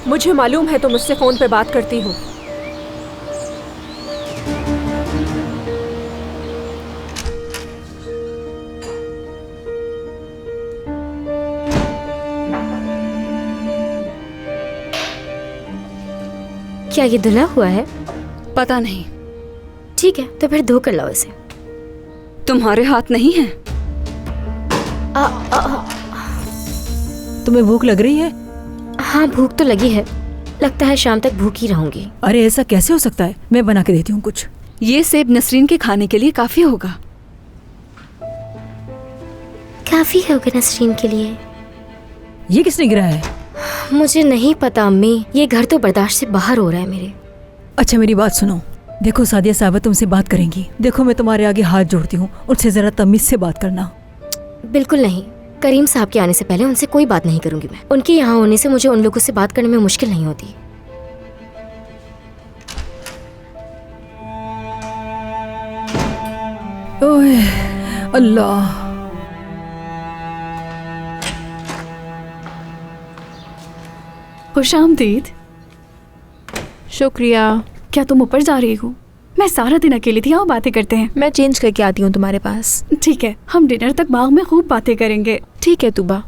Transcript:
मुझे मालूम है तुम मुझसे फोन पे बात करती हो। क्या ये धुला हुआ है? पता नहीं। ठीक है, तो फिर धो कर लाओ इसे। तुम्हारे हाथ नहीं है? तुम्हें भूख लग रही है? हाँ, भूख तो लगी है। लगता है शाम तक भूख ही रहूंगी। अरे ऐसा कैसे हो सकता है, मैं बना के देती हूँ कुछ। ये सेब नसरीन के खाने के लिए काफी होगा। काफी होगा नसरीन के लिए। ये किसने गिराया है? मुझे नहीं पता अम्मी, ये घर तो बर्दाश्त से बाहर हो रहा है मेरे। अच्छा मेरी बात सुनो। देखो सादिया साहबा तुमसे बात करेंगी। देखो मैं तुम्हारे आगे हाथ जोड़ती हूँ, उनसे जरा तमीज से बात करना। बिल्कुल नहीं। करीम साहब के आने से पहले उनसे कोई बात नहीं करूंगी मैं। उनके यहाँ होने से मुझे उन लोगों से बात करने में मुश्किल नहीं होती। ओए अल्लाह। खुशामदीद। शुक्रिया। क्या तुम ऊपर जा रही हो? मैं सारा दिन अकेली थी, आओ बातें करते हैं। मैं चेंज करके आती हूँ तुम्हारे पास। ठीक है, हम डिनर तक बाग में खूब बातें करेंगे। ठीक है तुबा।